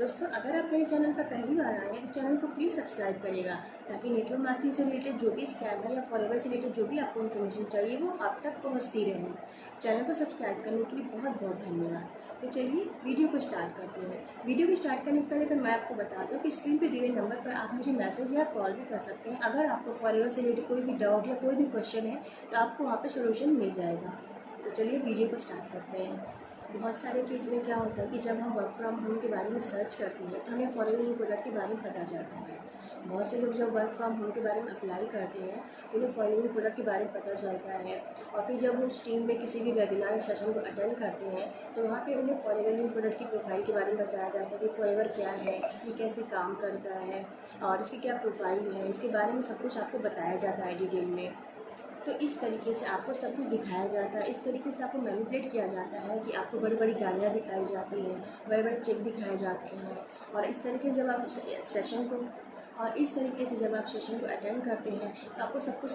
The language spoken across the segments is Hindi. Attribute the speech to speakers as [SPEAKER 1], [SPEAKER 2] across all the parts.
[SPEAKER 1] दोस्तों, अगर आप मेरे चैनल पर पहली बार आए हैं तो चैनल को प्लीज़ सब्सक्राइब करिएगा, ताकि नेटवर्क मार्केटिंग से रिलेटेड जो भी स्कैम है या फॉलोवर से रिलेटेड जो भी आपको इन्फॉर्मेशन चाहिए वो आप तक पहुंचती रहे। चैनल को सब्सक्राइब करने के लिए बहुत बहुत धन्यवाद। तो चलिए वीडियो को स्टार्ट करते हैं। वीडियो को स्टार्ट करने से पहले मैं आपको बता दूँ कि स्क्रीन पर दिए गए नंबर पर आप मुझे मैसेज या कॉल भी कर सकते हैं। अगर आपको फॉलोवर से रिलेटेड कोई भी डाउट या कोई भी क्वेश्चन है तो आपको वहाँ पर सोल्यूशन मिल जाएगा। तो चलिए वीडियो को स्टार्ट करते हैं। बहुत सारे केस में क्या होता है कि जब हम वर्क फ्रॉम होम के बारे में सर्च करते हैं तो हमें फॉरेन प्रोडक्ट के बारे में पता चलता है। बहुत से लोग जब वर्क फ्रॉम होम के बारे में अप्लाई करते हैं तो उन्हें फॉरेन प्रोडक्ट के बारे में पता चलता है, और फिर जब वो उस टीम में किसी भी वेबिनार या सेशन को अटेंड करते हैं तो वहाँ पे उन्हें फॉरेन प्रोडक्ट की प्रोफाइल के बारे में बताया जाता है कि फॉरेवर क्या है, ये कैसे काम करता है और इसकी क्या प्रोफाइल है, इसके बारे में सब कुछ आपको बताया जाता है डिटेल में। तो इस तरीके से आपको सब कुछ दिखाया जाता है, इस तरीके से आपको मैनिपुलेट किया जाता है कि आपको बड़ी बड़ी गाड़ियाँ दिखाई जाती हैं, बड़े बड़े चेक दिखाए जाते हैं। और इस तरीके से जब आप सेशन को अटेंड करते हैं तो आपको सब कुछ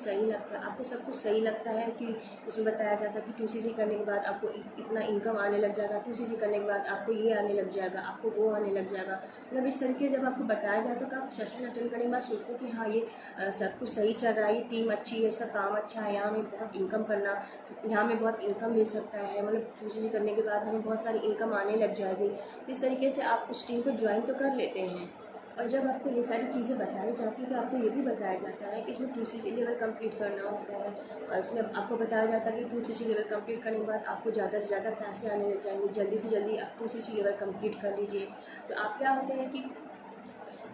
[SPEAKER 1] सही लगता है कि उसमें बताया जाता है कि 2CC करने के बाद आपको इतना इनकम आने लग जाएगा, 2CC करने के बाद आपको ये आने लग जाएगा, आपको वो आने लग जाएगा। मतलब इस तरीके से जब आपको बताया जाता है तो आप सेशन अटेंड करने के बाद सोचते हैं कि हाँ, ये सब कुछ सही चल रहा है, ये टीम अच्छी है, इसका काम अच्छा है, यहाँ में बहुत इनकम मिल सकता है, मतलब 2CC करने के बाद हमें बहुत सारी इनकम आने लग जाएगी। इस तरीके से आप उस टीम को ज्वाइन तो कर लेते हैं। और जब आपको ये सारी चीज़ें बताई जाती है तो आपको ये भी बताया जाता है कि इसमें 2CC लेवल कंप्लीट करना होता है, और इसमें आपको बताया जाता है कि 2CC लेवल कंप्लीट करने के बाद आपको ज़्यादा से ज़्यादा पैसे आने लग जाएंगे, जल्दी से जल्दी आप 2CC लेवल कंप्लीट कर लीजिए। तो आप क्या होते हैं कि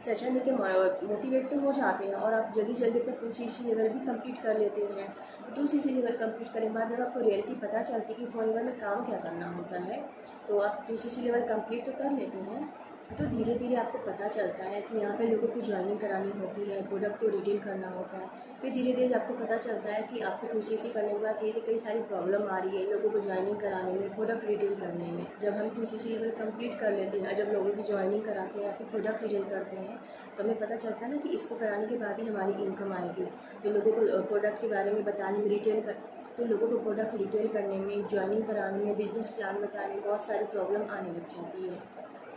[SPEAKER 1] सेशन देके मोटिवेट तो हो जाते हैं और आप जल्दी से जल्दी अपना 2CC लेवल भी कंप्लीट कर लेते हैं। 2CC लेवल कंप्लीट करने के बाद जब आपको रियलिटी पता चलती है कि फॉरेवर में काम क्या करना होता है तो आप 2CC लेवल कंप्लीट तो कर लेते हैं। तो धीरे धीरे आपको पता चलता है कि यहाँ पे लोगों को ज्वाइनिंग करानी होती है, प्रोडक्ट को रिटेल करना होता है। फिर धीरे धीरे आपको पता चलता है कि आपको 2CC करने के बाद ये कई सारी प्रॉब्लम आ रही है लोगों को ज्वाइनिंग कराने में, प्रोडक्ट रिटेल करने में। जब हम 2CC लेवल कंप्लीट कर लेते हैं, जब लोगों की ज्वाइनिंग कराते हैं या फिर प्रोडक्ट रिटेल करते हैं तो हमें पता चलता है ना कि इसको कराने के बाद ही हमारी इनकम आएगी। तो लोगों को प्रोडक्ट के बारे में बताने में तो लोगों को प्रोडक्ट रिटेल करने में, ज्वाइनिंग कराने में, बिजनेस प्लान बताने में बहुत सारी प्रॉब्लम आने लग जाती है।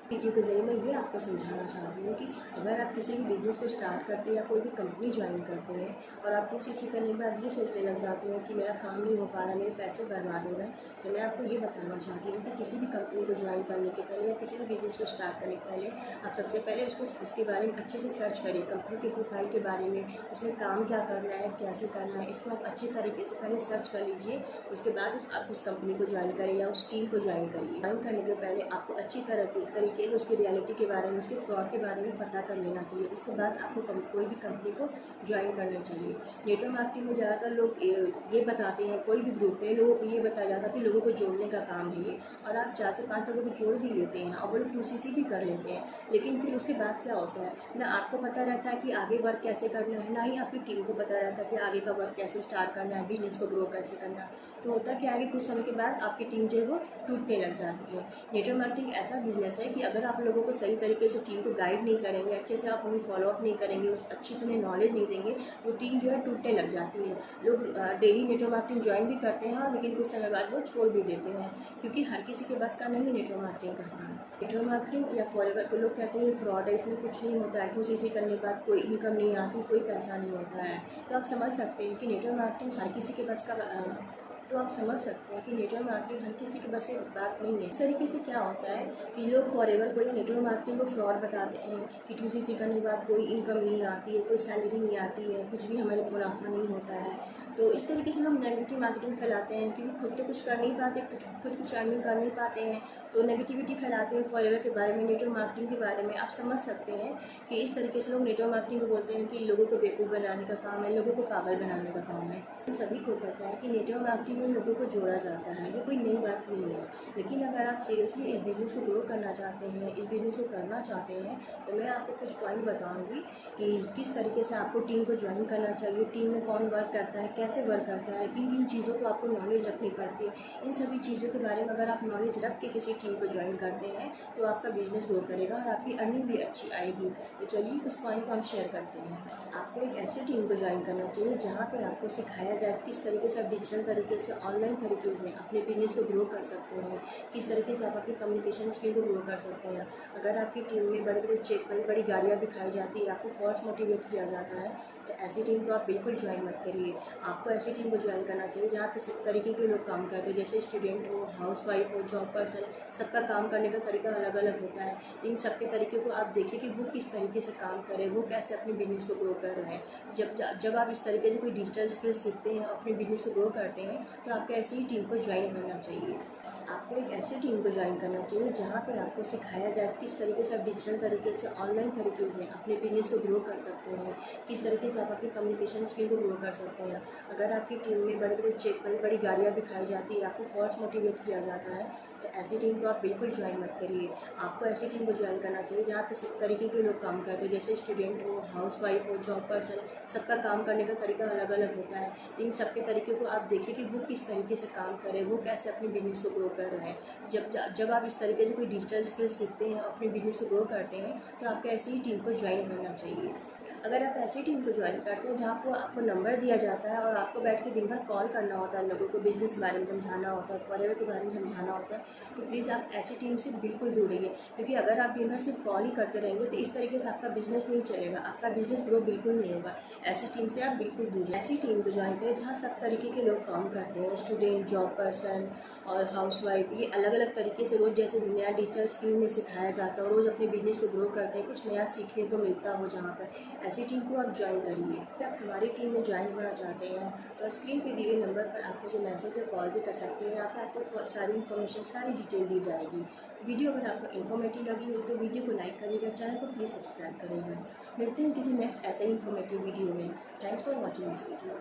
[SPEAKER 1] वीडियो के ज़रिए मैं ये आपको समझाना चाहती हूँ कि अगर आप किसी भी बिज़नेस को स्टार्ट करते हैं या कोई भी कंपनी ज्वाइन करते हैं और आप 2CC करने के बाद ये सोचने लग जाते हैं कि मेरा काम नहीं हो पा रहा, मेरे पैसे बर्बाद हो गए, तो मैं आपको ये बताना चाहती हूँ कि किसी भी कंपनी को ज्वाइन करने के पहले या किसी भी बिज़नेस को स्टार्ट करने के पहले आप सबसे पहले उसके बारे में अच्छे से सर्च करिए, कंपनी के प्रोफाइल के बारे में, उसमें काम क्या करना है, कैसे करना है, इसको आप अच्छे तरीके से पहले सर्च कर लीजिए। उसके बाद आप उस कंपनी को ज्वाइन करें या उस टीम को ज्वाइन करिए। ज्वाइन करने के पहले आपको अच्छी तरीके से उसकी रियलिटी के बारे में, उसके फ्रॉड के बारे में पता कर लेना चाहिए। उसके बाद आपको कोई भी कंपनी को ज्वाइन करना चाहिए। नेटवर्क मार्केटिंग में ज़्यादातर लोग ये बताते हैं, कोई भी ग्रुप में लोगों को ये बताया जाता है कि लोगों को जोड़ने का काम है ये, और आप 4 से 5 लोगों को जोड़ भी लेते हैं और वो लोग 2CC भी कर लेते हैं। लेकिन फिर उसके बाद क्या होता है, ना आपको पता रहता है कि आगे वर्क कैसे करना है, ना ही आपकी टीम को पता रहता है कि आगे का वर्क कैसे स्टार्ट करना है, बिजनेस को ग्रो कैसे करना है। तो होता है कि आगे कुछ समय के बाद आपकी टीम जो है वो टूटने लग जाती है। नेटवर्क मार्केटिंग ऐसा बिजनेस है कि अगर आप लोगों को सही तरीके से टीम को गाइड नहीं करेंगे, अच्छे से आप उन्हें फॉलोअप नहीं करेंगे, उस अच्छी से उन्हें नॉलेज नहीं देंगे, वो टीम जो है टूटने लग जाती है। लोग डेली नेटवर्क मार्केटिंग ज्वाइन भी करते हैं लेकिन कुछ समय बाद वो छोड़ भी देते हैं, क्योंकि हर किसी के बस का नहीं है नेटवर्क मार्केटिंग करना। नेटवर्क मार्केटिंग या फॉरेवर को लोग कहते हैं ये फ्रॉड है, इसमें कुछ नहीं होता है, 2CC करने के बाद कोई इनकम नहीं आती, कोई पैसा नहीं होता है। तो आप समझ सकते हैं कि नेटवर्क मार्केटिंग हर किसी के बस का तो आप समझ सकते हैं कि नेटवर्क मार्केटिंग हर किसी के बस की बात नहीं है। इस तरीके से क्या होता है कि लोग फॉरेवर को या नेटवर्क मार्केटिंग को फ्रॉड बताते हैं कि 2CC करने के बाद कोई इनकम नहीं आती है, कोई सैलरी नहीं आती है, कुछ भी हमारे मुनाफा नहीं होता है। तो इस तरीके से लोग नेगेटिव मार्केटिंग फैलाते हैं, क्योंकि खुद तो कुछ कर नहीं पाते, खुद कुछ अर्निंग कर नहीं पाते हैं, तो नेगेटिविटी फैलाते हैं फॉरेवर के बारे में, नेटवर्क मार्केटिंग के बारे में। आप समझ सकते हैं कि इस तरीके से लोग नेटवर्क मार्केटिंग को बोलते हैं कि लोगों को बेवकूफ़ बनाने का काम है, लोगों को पागल बनाने का काम है। हम सभी को पता है कि नेटवर्क मार्केटिंग में लोगों को जोड़ा जाता है, ये कोई नई बात नहीं है। लेकिन अगर आप सीरियसली इस बिज़नेस को ग्रो करना चाहते हैं, इस बिज़नेस को करना चाहते हैं, तो मैं आपको कुछ पॉइंट बताऊंगी कि किस तरीके से आपको टीम को ज्वाइन करना चाहिए, टीम में कौन वर्क करता है, कैसे वर्क करता है, किन किन चीज़ों को आपको नॉलेज रखनी पड़ती है। इन सभी चीज़ों के बारे में अगर आप नॉलेज रख के किसी टीम को ज्वाइन करते हैं तो आपका बिज़नेस ग्रो करेगा और आपकी अर्निंग भी अच्छी आएगी। तो चलिए उस पॉइंट को हम शेयर करते हैं। आपको एक ऐसी टीम को ज्वाइन करना चाहिए जहाँ पे आपको सिखाया जाए किस तरीके से आप डिजिटल तरीके से ऑनलाइन तरीके से अपने बिजनेस को ग्रो कर सकते हैं, किस तरीके से आप अपनी कम्युनिकेशन स्किल को ग्रो कर सकते हैं। अगर आपकी टीम में बड़े बड़े चेक, बड़ी बड़ी गाड़ियाँ दिखाई जाती है, आपको फॉल्स मोटिवेट किया जाता है, तो ऐसी टीम को आप बिल्कुल ज्वाइन मत करिए। आपको ऐसी टीम को ज्वाइन करना चाहिए जहाँ पे सब तरीके के लोग काम करते हैं, जैसे स्टूडेंट हो, हाउसवाइफ हो, जॉब पर्सन, सबका काम करने का तरीका अलग अलग होता है। इन सबके तरीके को आप देखिए कि वो किस तरीके से काम कर रहे हैं, वो कैसे अपने बिजनेस को ग्रो कर रहे हैं। जब आप इस तरीके से कोई डिजिटल स्किल सीखते हैं, अपने बिजनेस को ग्रो करते हैं, तो आपको ऐसी ही टीम को ज्वाइन करना चाहिए। आपको एक ऐसी टीम को ज्वाइन करना चाहिए जहाँ पे आपको सिखाया जाए किस तरीके से आप डिजिटल तरीके से, ऑनलाइन तरीके से अपने बिजनेस को ग्रो कर सकते हैं, किस तरीके से आप अपनी कम्युनिकेशन स्किल को ग्रो कर सकते हैं। अगर आपकी टीम में बड़े बड़े चेक, बड़ी बड़ी गाड़ियाँ दिखाई जाती है, आपको फॉल्स मोटिवेट किया जाता है, तो ऐसी टीम को आप बिल्कुल ज्वाइन मत करिए। आपको ऐसी टीम को ज्वाइन करना चाहिए जहाँ पे सब तरीके के लोग काम करते हैं, जैसे स्टूडेंट हो, हाउसवाइफ हो, जॉब पर्सन, सबका काम करने का तरीका अलग अलग होता है। इन सबके तरीके को आप देखिए कि वो किस तरीके से काम कर रहे हैं, वो कैसे अपने बिजनेस को ग्रो कर रहे हैं। जब आप इस तरीके से कोई डिजिटल स्किल सीखते हैं, अपने बिजनेस को ग्रो करते हैं, तो आपको ऐसी ही टीम को ज्वाइन करना चाहिए। अगर आप ऐसी टीम को ज्वाइन करते हैं जहाँ को आपको नंबर दिया जाता है और आपको बैठ के दिन भर कॉल करना होता है, लोगों को बिजनेस के बारे में समझाना होता है, फॉरेवर के बारे में समझाना होता है, तो प्लीज़ आप ऐसी टीम से बिल्कुल दूर रहिए। क्योंकि अगर आप दिन भर सिर्फ कॉल ही करते रहेंगे तो इस तरीके से आपका बिजनेस नहीं चलेगा, आपका बिजनेस ग्रो बिल्कुल नहीं होगा। ऐसी टीम से आप बिल्कुल दूर रहिए। ऐसी टीम को ज्वाइन करें जहाँ सब तरीके के लोग काम करते हैं, स्टूडेंट, जॉब पर्सन और हाउसवाइफ, ये अलग अलग तरीके से रोज़ जैसे नया डिजिटल स्किल में सिखाया जाता है, रोज़ अपने बिजनेस को ग्रो करते हैं, कुछ नया सीखने को मिलता हो। जहाँ पर ऐसी टीम को आप ज्वाइन करिए। अगर आप हमारी टीम में ज्वाइन होना चाहते हैं तो स्क्रीन पे दिए नंबर पर आप मुझे मैसेज या कॉल भी कर सकते हैं। यहाँ पर आपको सारी इन्फॉर्मेशन, सारी डिटेल दी जाएगी। वीडियो अगर आपको इन्फॉर्मेटिव लगी हो तो वीडियो को लाइक करिएगा, चैनल को प्लीज़ सब्सक्राइब करिएगा। मिलते हैं किसी नेक्स्ट ऐसे इन्फॉर्मेटिव वीडियो में। Thanks for watching this video.